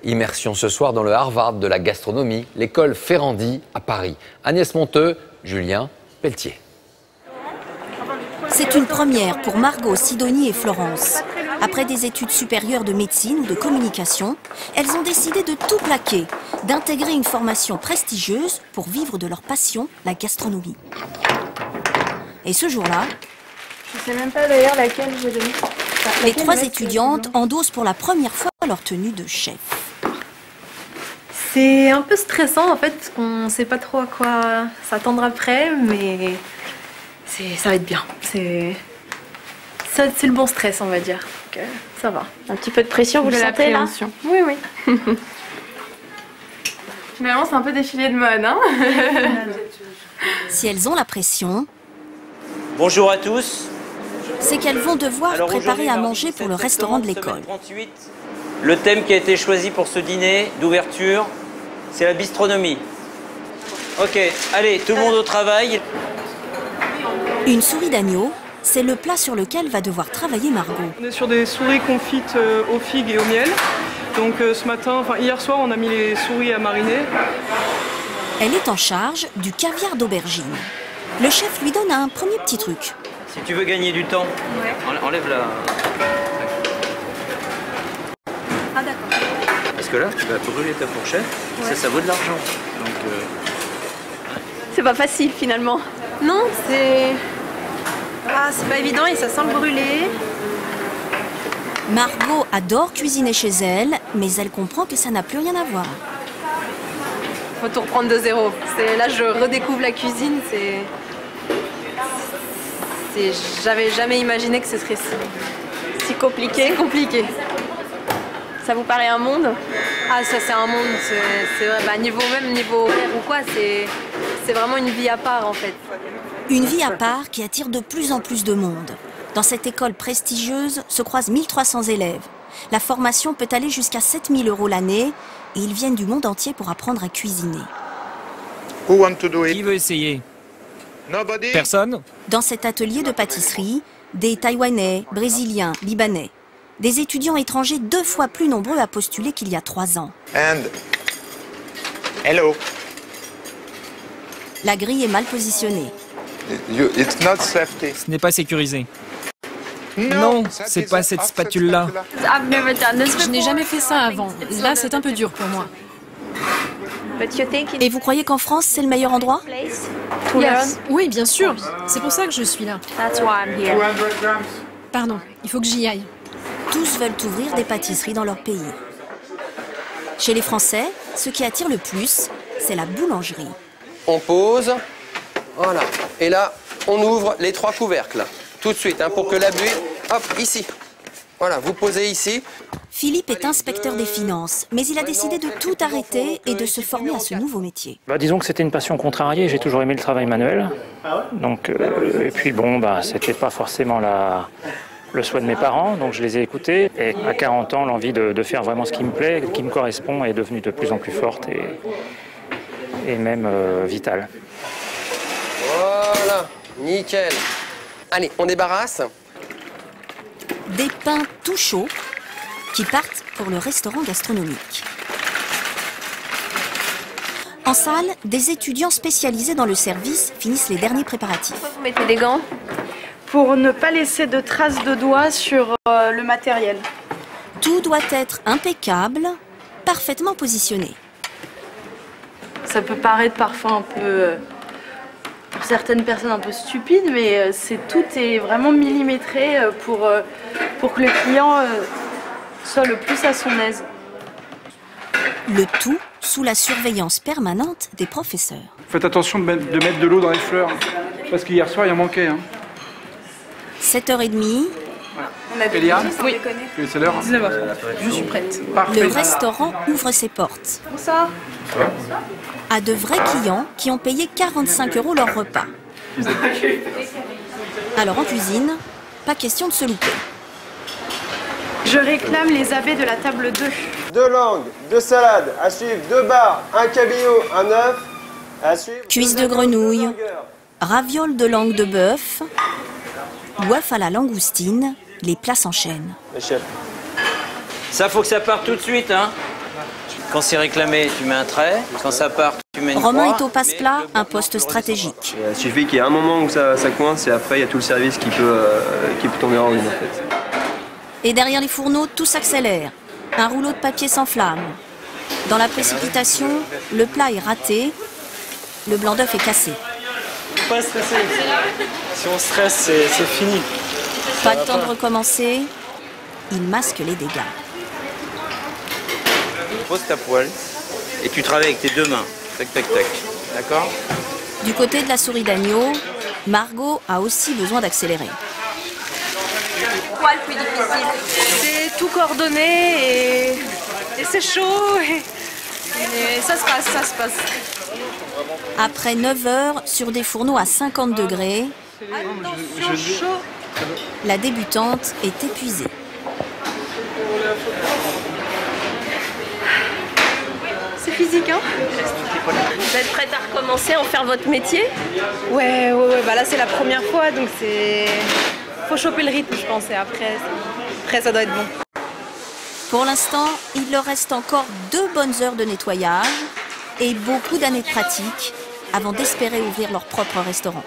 Immersion ce soir dans le Harvard de la gastronomie, l'école Ferrandi à Paris. Agnès Monteux, Julien Pelletier. C'est une première pour Margot, Sidonie et Florence. Après des études supérieures de médecine ou de communication, elles ont décidé de tout plaquer, d'intégrer une formation prestigieuse pour vivre de leur passion, la gastronomie. Et ce jour-là, je sais même pas d'ailleurs laquelle je vais donner. Les trois étudiantes endossent pour la première fois leur tenue de chef. C'est un peu stressant en fait, parce qu'on ne sait pas trop à quoi s'attendre après, mais ça va être bien. C'est le bon stress, on va dire. Donc, ça va. Un petit peu de pression, vous le sentez là? Oui, oui. Finalement, c'est un peu défilé de mode, hein. Si elles ont la pression, bonjour à tous. C'est qu'elles vont devoir préparer à manger pour le restaurant de l'école. Le thème qui a été choisi pour ce dîner d'ouverture, c'est la bistronomie. Ok, allez, tout le monde au travail. Une souris d'agneau, c'est le plat sur lequel va devoir travailler Margot. On est sur des souris confites aux figues et au miel. Donc hier soir, on a mis les souris à mariner. Elle est en charge du caviar d'aubergine. Le chef lui donne un premier petit truc. Si tu veux gagner du temps, enlève la... Ah d'accord. Parce que là, tu vas brûler ta fourchette, ça vaut de l'argent. Donc, c'est pas facile finalement. Non, c'est pas évident et ça sent le brûler. Margot adore cuisiner chez elle, mais elle comprend que ça n'a plus rien à voir. Faut tout reprendre de zéro. Là, je redécouvre la cuisine. J'avais jamais imaginé que ce serait si compliqué. C'est compliqué. Ça vous paraît un monde? Ah, ça c'est un monde. C'est vrai. Niveau horaire ou quoi, c'est vraiment une vie à part en fait. Une vie à part qui attire de plus en plus de monde. Dans cette école prestigieuse se croisent 1300 élèves. La formation peut aller jusqu'à 7000 € l'année et ils viennent du monde entier pour apprendre à cuisiner. Qui veut essayer? Personne? Dans cet atelier de pâtisserie, des Taïwanais, Brésiliens, Libanais. Des étudiants étrangers 2 fois plus nombreux à postuler qu'il y a 3 ans. Hello. La grille est mal positionnée. Ce n'est pas sécurisé. Non, c'est pas cette spatule-là. Je n'ai jamais fait ça avant. Là, c'est un peu dur pour moi. Et vous croyez qu'en France, c'est le meilleur endroit? Yes. Oui, bien sûr. C'est pour ça que je suis là. Pardon, il faut que j'y aille. Tous veulent ouvrir des pâtisseries dans leur pays. Chez les Français, ce qui attire le plus, c'est la boulangerie. On pose, voilà. Et là, on ouvre les 3 couvercles. Tout de suite, pour que la buée, hop, ici. Voilà, vous posez ici. Philippe est inspecteur des finances, mais il a décidé de tout arrêter et de se former à ce nouveau métier. Disons que c'était une passion contrariée, j'ai toujours aimé le travail manuel. Donc, et puis bon, c'était pas forcément le souhait de mes parents, donc je les ai écoutés. Et à 40 ans, l'envie de faire vraiment ce qui me plaît, qui me correspond, est devenue de plus en plus forte et même vitale. Voilà, nickel. Allez, on débarrasse. Des pains tout chauds qui partent pour le restaurant gastronomique. En salle, des étudiants spécialisés dans le service finissent les derniers préparatifs. Pourquoi vous mettez des gants? Pour ne pas laisser de traces de doigts sur le matériel. Tout doit être impeccable, parfaitement positionné. Ça peut paraître parfois un peu, pour certaines personnes, un peu stupide, mais tout est vraiment millimétré pour que le client soit le plus à son aise. Le tout sous la surveillance permanente des professeurs. Faites attention de mettre de l'eau dans les fleurs, parce qu'hier soir, il en manquait. 7h30. Elia? Oui. C'est l'heure. 19h. Je suis prête. Parfait. Le restaurant ouvre ses portes. Bonsoir. À de vrais clients qui ont payé 45 € leur repas. Alors en cuisine, pas question de se louper. Je réclame les abats de la table 2. 2 langues, 2 salades, à suivre 2 bars, un cabillaud, un œuf, à suivre... Cuisses de grenouille, ravioles de langue de bœuf, bœuf à la langoustine, les plats s'enchaînent. Ça, faut que ça parte tout de suite, Quand c'est réclamé, tu mets un trait. Quand ça part, tu mets une croix. Romain est au passe-plat, un poste stratégique. Il suffit qu'il y ait un moment où ça coince et après il y a tout le service qui peut tomber en ruine en fait. Et derrière les fourneaux, tout s'accélère. Un rouleau de papier s'enflamme. Dans la précipitation, le plat est raté, le blanc d'œuf est cassé. Faut pas stresser. Si on stresse, c'est fini. Pas de temps de recommencer, il masque les dégâts. Pose ta poêle et tu travailles avec tes deux mains. Tac, tac, tac. D'accord? Du côté de la souris d'agneau, Margot a aussi besoin d'accélérer. Quoi le plus difficile? C'est tout coordonné et c'est chaud et ça se passe. Après 9 heures sur des fourneaux à 50 degrés, Attention, chaud. la débutante est épuisée. C'est physique, hein? Vous êtes prête à recommencer à en faire votre métier? Ouais, bah là c'est la première fois donc c'est... Faut choper le rythme je pense et après ça doit être bon. Pour l'instant, il leur reste encore 2 bonnes heures de nettoyage et beaucoup d'années de pratique avant d'espérer ouvrir leur propre restaurant.